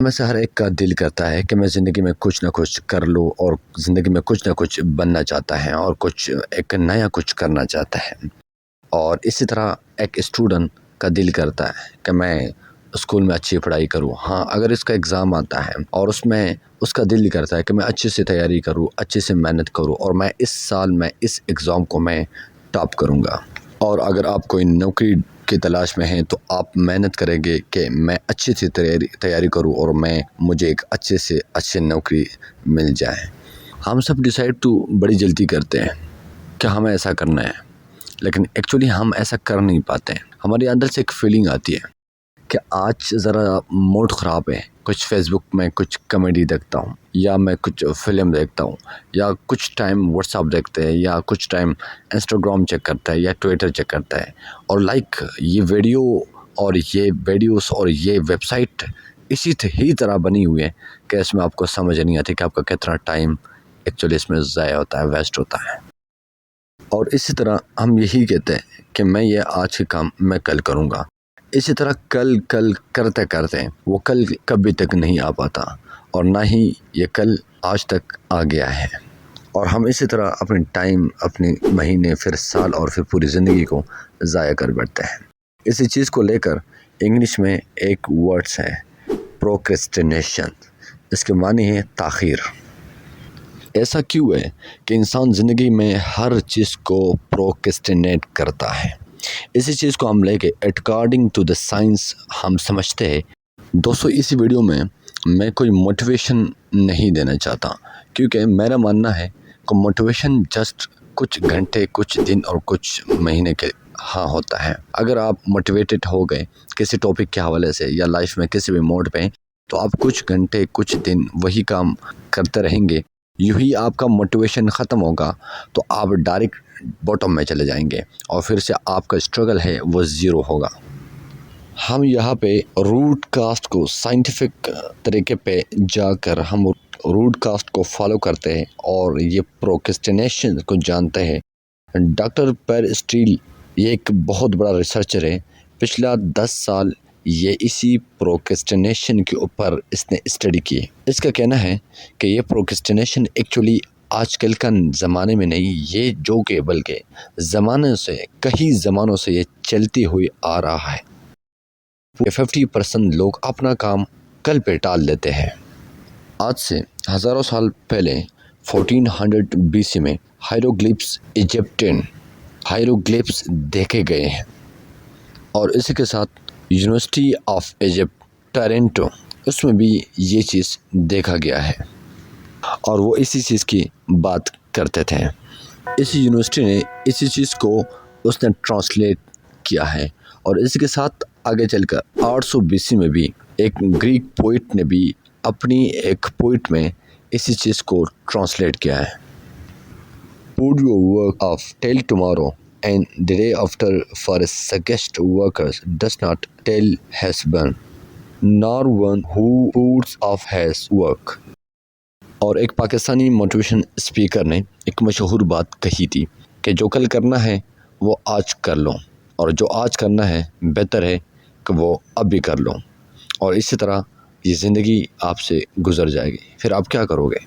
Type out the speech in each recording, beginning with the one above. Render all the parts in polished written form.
میں سے ہر ایک کا دل کرتا ہے کہ میں زندگی میں کچھ نہ کچھ کر لوں اور زندگی میں کچھ نہ کچھ بننا چاہتا ہے اور ایک نیا کچھ کرنا چاہتا ہے۔ اور اسی طرح ایک اسٹوڈنٹ کا دل کرتا ہے کہ میں اسکول میں اچھی پڑھائی کروں۔ ہاں، اگر اس کا ایگزام آتا ہے اور اس کا دل کرتا ہے کہ میں اچھے سے تیاری کروں، اچھے سے محنت کروں اور میں اس سال میں اس ایگزام کو میں ٹاپ کروں گا۔ اور اگر آپ کوئی نوکری کی تلاش میں ہیں تو آپ محنت کریں گے کہ میں اچھی سی تیاری کروں اور مجھے ایک اچھے سے اچھی نوکری مل جائے۔ ہم سب ڈیسائیڈ تو بڑی جلدی کرتے ہیں کہ ہمیں ایسا کرنا ہے، لیکن ایکچولی ہم ایسا کر نہیں پاتے ہیں۔ ہمارے اندر سے ایک فیلنگ آتی ہے کہ آج ذرا موڈ خراب ہے، کچھ فیس بک میں کچھ کامیڈی دیکھتا ہوں یا میں کچھ فلم دیکھتا ہوں یا کچھ ٹائم واٹس ایپ دیکھتے ہیں یا کچھ ٹائم انسٹاگرام چیک کرتا ہے یا ٹویٹر چیک کرتا ہے، اور یہ ویڈیوز اور یہ ویب سائٹ اسی ہی طرح بنی ہوئی ہے کہ اس میں آپ کو سمجھ نہیں آتی کہ آپ کا کتنا ٹائم ایکچولی اس میں ضائع ہوتا ہے، ویسٹ ہوتا ہے۔ اور اسی طرح ہم یہی کہتے ہیں کہ میں یہ آج کے کام میں کل کروں گا۔ اسی طرح کل کرتے کرتے وہ کل کبھی تک نہیں آ پاتا اور نہ ہی یہ کل آج تک آ گیا ہے، اور ہم اسی طرح اپنے ٹائم، اپنے مہینے، پھر سال اور پھر پوری زندگی کو ضائع کر بیٹھتے ہیں۔ اسی چیز کو لے کر انگلش میں ایک ورڈس ہے پروکریسٹینیشن، اس کے معنی ہے تاخیر۔ ایسا کیوں ہے کہ انسان زندگی میں ہر چیز کو پروکریسٹینیٹ کرتا ہے؟ اسی چیز کو ہم لے کے اکارڈنگ ٹو دا سائنس ہم سمجھتے ہیں۔ دوستو، اسی ویڈیو میں کوئی موٹیویشن نہیں دینا چاہتا، کیونکہ میرا ماننا ہے کہ موٹیویشن جسٹ کچھ گھنٹے، کچھ دن اور کچھ مہینے کے ہوتا ہے۔ اگر آپ موٹیویٹڈ ہو گئے کسی ٹاپک کے حوالے سے یا لائف میں کسی بھی موڈ پہ، تو آپ کچھ گھنٹے، کچھ دن وہی کام کرتے رہیں گے، یوں ہی آپ کا موٹیویشن ختم ہوگا تو آپ ڈائریکٹ باٹم میں چلے جائیں گے اور پھر سے آپ کا اسٹرگل ہے وہ زیرو ہوگا۔ ہم یہاں پہ روٹ کاسٹ کو سائنٹیفک طریقے پہ جا کر ہم روٹ کاسٹ کو فالو کرتے ہیں اور یہ پروکریسٹینیشن کو جانتے ہیں۔ ڈاکٹر پر اسٹیل یہ ایک بہت بڑا ریسرچر ہے، پچھلا 10 سال یہ اسی پروکریسٹینیشن کے اوپر اس نے اسٹڈی کی۔ اس کا کہنا ہے کہ یہ پروکریسٹینیشن ایکچولی آج کل کا زمانے میں نہیں، یہ جو کہ بلکہ کئی زمانوں سے یہ چلتی ہوئی آ رہا ہے۔ 50% لوگ اپنا کام کل پہ ٹال دیتے ہیں۔ آج سے ہزاروں سال پہلے 1400 BC میں ایجپٹین ہائیروگلیفس دیکھے گئے ہیں، اور اسی کے ساتھ یونیورسٹی آف ایجپٹ ٹورنٹو، اس میں بھی یہ چیز دیکھا گیا ہے اور وہ اسی چیز کی بات کرتے تھے۔ اسی یونیورسٹی نے اسی چیز کو اس نے ٹرانسلیٹ کیا ہے، اور اس کے ساتھ آگے چل کر 800 BC میں بھی ایک گریک پوئٹ نے بھی اپنی ایک پوئٹ میں اسی چیز کو ٹرانسلیٹ کیا ہے۔ Put your work off till tomorrow and the day after, for a sagest worker does not tell his burn, nor one who puts off his work۔ اور ایک پاکستانی موٹیویشن اسپیکر نے ایک مشہور بات کہی تھی کہ جو کل کرنا ہے وہ آج کر لو، اور جو آج کرنا ہے بہتر ہے کہ وہ اب بھی کر لو، اور اسی طرح یہ زندگی آپ سے گزر جائے گی، پھر آپ کیا کرو گے؟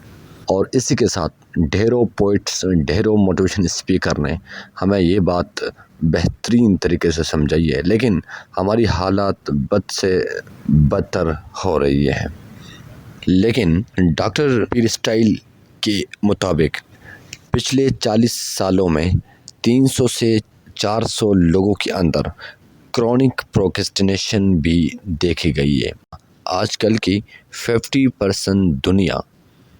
اور اسی کے ساتھ ڈھیروں پوئٹس، ڈھیروں موٹیویشن اسپیکر نے ہمیں یہ بات بہترین طریقے سے سمجھائی ہے، لیکن ہماری حالات بد سے بدتر ہو رہی ہے۔ لیکن ڈاکٹر پیرسٹائل کے مطابق پچھلے 40 سالوں میں 300 سے 400 لوگوں کے اندر کرونک پروکریسٹینیشن بھی دیکھی گئی ہے۔ آج کل کی 50% دنیا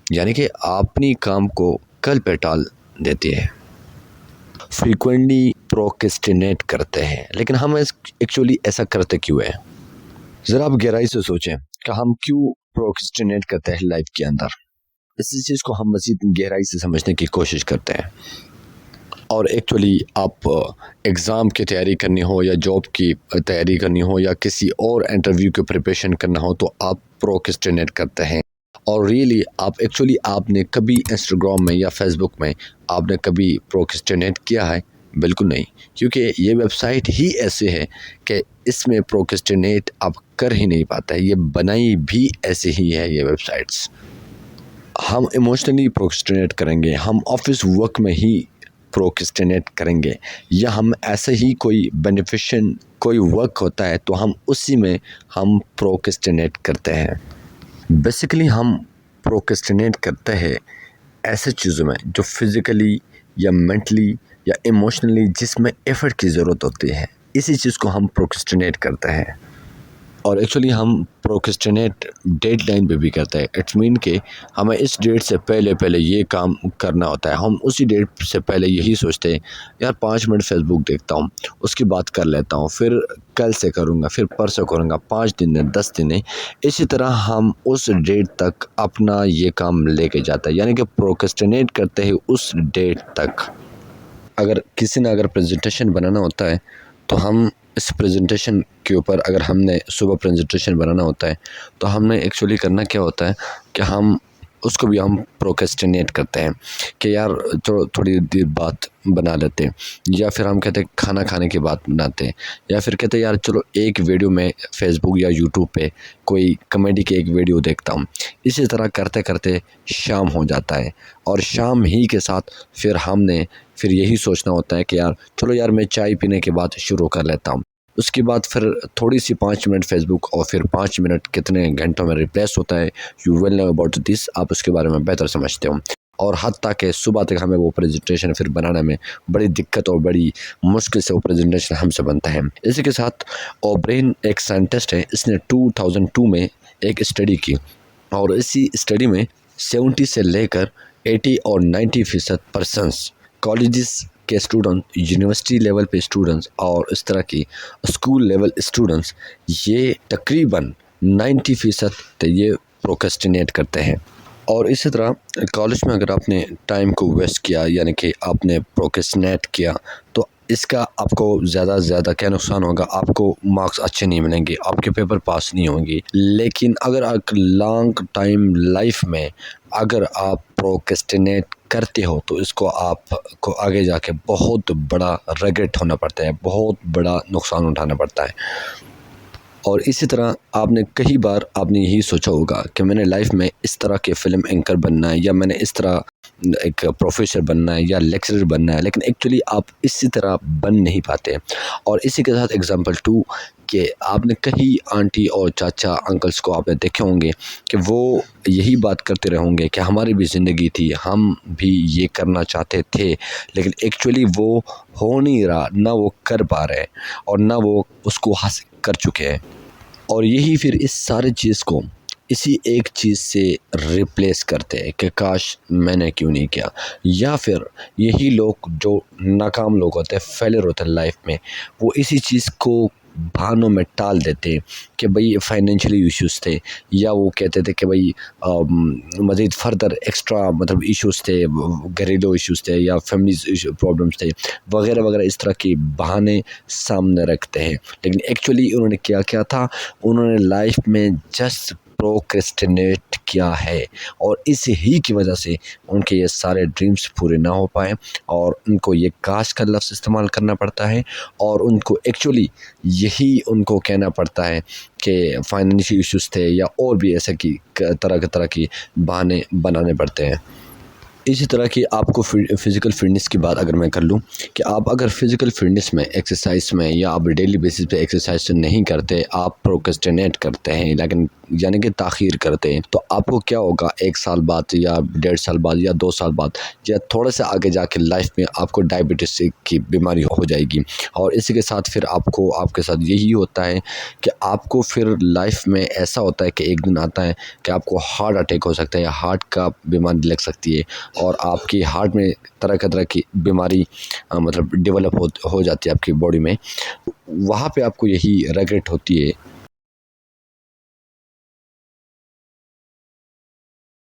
یعنی کہ اپنی کام کو کل پہ ٹال دیتی ہے، فریکوینٹلی پروکریسٹینیٹ کرتے ہیں۔ لیکن ہم ایکچولی ایسا کرتے کیوں ہیں؟ ذرا آپ گہرائی سے سوچیں کہ ہم کیوں پروکریسٹینیٹ کرتے ہیں لائف کے اندر۔ اسی چیز کو ہم مزید گہرائی سے سمجھنے کی کوشش کرتے ہیں۔ اور ایکچولی آپ ایگزام کی تیاری کرنی ہو یا جاب کی تیاری کرنی ہو یا کسی اور انٹرویو کی پریپریشن کرنا ہو تو آپ پروکریسٹینیٹ کرتے ہیں۔ اور ریئلی آپ نے کبھی انسٹاگرام میں یا فیس بک میں آپ نے کبھی پروکریسٹینیٹ کیا ہے؟ بالکل نہیں، کیونکہ یہ ویب سائٹ ہی ایسے ہے کہ اس میں پروکسٹینیٹ آپ کر ہی نہیں پاتا ہے، یہ بنائی بھی ایسے ہی ہے یہ ویب سائٹس۔ ہم ایموشنلی پروکسٹینیٹ کریں گے، ہم آفس ورک میں ہی پروکسٹینیٹ کریں گے، یا ہم ایسے ہی کوئی بینیفیشن کوئی ورک ہوتا ہے تو ہم اسی میں ہم پروکسٹینیٹ کرتے ہیں۔ بیسیکلی ہم پروکسٹینیٹ کرتے ہیں ایسے چیزوں میں جو فزیکلی یا مینٹلی یا ایموشنلی جس میں ایفرٹ کی ضرورت ہوتی ہے، اسی چیز کو ہم پروکسٹینیٹ کرتے ہیں۔ اور ایکچولی ہم پروکسٹینیٹ ڈیڈ لائن پہ بھی کرتے ہیں۔ اٹس مین کہ ہمیں اس ڈیٹ سے پہلے یہ کام کرنا ہوتا ہے، ہم اسی ڈیٹ سے پہلے یہی سوچتے ہیں یار 5 منٹ فیس بک دیکھتا ہوں، اس کی بات کر لیتا ہوں، پھر کل سے کروں گا، پھر پرسوں کروں گا، 5 دن ہے 10 دن ہے، اسی طرح ہم اس ڈیٹ تک اپنا یہ کام لے کے جاتا ہے، یعنی کہ پروکسٹینیٹ کرتے ہیں اس ڈیٹ تک۔ اگر کسی نے پریزنٹیشن بنانا ہوتا ہے تو ہم اس پریزنٹیشن کے اوپر اگر ہم نے صبح پریزنٹیشن بنانا ہوتا ہے تو ہم نے ایکچولی کرنا کیا ہوتا ہے کہ ہم اس کو بھی ہم پروکسٹینیٹ کرتے ہیں کہ یار تھوڑی دیر بعد بنا لیتے ہیں، یا پھر ہم کہتے ہیں کھانا کھانے کے بعد بناتے ہیں، یا پھر کہتے ہیں یار چلو ایک ویڈیو میں فیس بک یا یوٹیوب پہ کوئی کامیڈی کی ایک ویڈیو دیکھتا ہوں۔ اسی طرح کرتے کرتے شام ہو جاتا ہے، اور شام ہی کے ساتھ پھر یہی سوچنا ہوتا ہے کہ یار چلو یار میں چائے پینے کے بعد شروع کر لیتا ہوں۔ اس کے بعد پھر تھوڑی سی 5 منٹ فیس بک، اور پھر 5 منٹ کتنے گھنٹوں میں ریپلیس ہوتا ہے، you will know about this, آپ اس کے بارے میں بہتر سمجھتے ہو۔ اور حتیٰ کہ صبح تک ہمیں وہ پریزنٹیشن پھر بنانے میں بڑی دقت اور بڑی مشکل سے وہ پریزنٹیشن ہم سے بنتا ہے۔ اسی کے ساتھ اوبرین ایک سائنٹسٹ ہے، اس نے 2002 میں ایک اسٹڈی کی، اور اسی اسٹڈی میں 70 سے لے کر 80 اور 90% پرسنس کالجز کے اسٹوڈنٹ، یونیورسٹی لیول پہ اسٹوڈنٹس اور اس طرح کی اسکول لیول اسٹوڈنٹس، یہ تقریباً 90% یہ پروکسٹینیٹ کرتے ہیں۔ اور اسی طرح کالج میں اگر آپ نے ٹائم کو ویسٹ کیا، یعنی کہ آپ نے پروکسٹینیٹ کیا، تو اس کا آپ کو زیادہ سے زیادہ کیا نقصان ہوگا، آپ کو مارکس اچھے نہیں ملیں گے، آپ کے پیپر پاس نہیں ہوں گے۔ لیکن اگر آپ لانگ ٹائم لائف میں اگر آپ پروکسٹینیٹ کرتے ہو تو اس کو آپ کو آگے جا کے بہت بڑا ریگریٹ ہونا پڑتا ہے، بہت بڑا نقصان اٹھانا پڑتا ہے۔ اور اسی طرح آپ نے کئی بار آپ نے یہی سوچا ہوگا کہ میں نے لائف میں اس طرح کے فلم اینکر بننا ہے، یا میں نے اس طرح ایک پروفیسر بننا ہے یا لیکچرر بننا ہے، لیکن ایکچولی آپ اسی طرح بن نہیں پاتے۔ اور اسی کے ساتھ اگزامپل 2 کہ آپ نے کئی آنٹی اور چاچا انکلس کو آپ نے دیکھے ہوں گے کہ وہ یہی بات کرتے رہوں گے کہ ہماری بھی زندگی تھی، ہم بھی یہ کرنا چاہتے تھے، لیکن ایکچولی وہ ہو نہیں رہا، نہ وہ کر پا رہے اور نہ وہ اس کو حاصل کر چکے ہیں۔ اور یہی پھر اس سارے چیز کو اسی ایک چیز سے ریپلیس کرتے ہیں کہ کاش میں نے کیوں نہیں کیا، یا پھر یہی لوگ جو ناکام لوگ ہوتے ہیں، فیلر ہوتے ہیں لائف میں، وہ اسی چیز کو بہانوں میں ٹال دیتے ہیں کہ بھئی فائنینشلی ایشوز تھے، یا وہ کہتے تھے کہ بھئی مزید فردر ایکسٹرا ایشوز تھے، گھریلو ایشوز تھے، یا فیملی پرابلمس تھے، وغیرہ وغیرہ، اس طرح کی بہانے سامنے رکھتے ہیں۔ لیکن ایکچولی انہوں نے کیا تھا، انہوں نے لائف میں جسٹ پروکرسٹینیٹ کیا ہے، اور اس ہی کی وجہ سے ان کے یہ سارے ڈریمز پورے نہ ہو پائے، اور ان کو یہ کاش کا لفظ استعمال کرنا پڑتا ہے، اور ان کو ایکچولی یہی ان کو کہنا پڑتا ہے کہ فائنینشیل ایشوز تھے، یا اور بھی ایسے کی طرح کی بہانے بنانے پڑتے ہیں۔ اسی طرح کی آپ کو فزیکل فٹنس کی بات اگر میں کر لوں کہ آپ اگر فزیکل فٹنس میں ایکسرسائز میں یا آپ ڈیلی بیسس پہ ایکسرسائز نہیں کرتے، آپ پروکرسٹینیٹ کرتے ہیں، لیکن یعنی کہ تاخیر کرتے ہیں، تو آپ کو کیا ہوگا 1 سال بعد یا 1.5 سال بعد یا 2 سال بعد یا تھوڑا سا آگے جا کے لائف میں آپ کو ڈائبٹیز کی بیماری ہو جائے گی۔ اور اسی کے ساتھ پھر آپ کے ساتھ یہی ہوتا ہے کہ آپ کو پھر لائف میں ایسا ہوتا ہے کہ ایک دن آتا ہے کہ آپ کو ہارٹ اٹیک ہو سکتا ہے، یا ہارٹ کا بیماری لگ سکتی ہے، اور آپ کی ہارٹ میں طرح کی بیماری ڈیولپ ہو جاتی ہے آپ کی باڈی میں۔ وہاں پہ آپ کو یہی ریگریٹ ہوتی ہے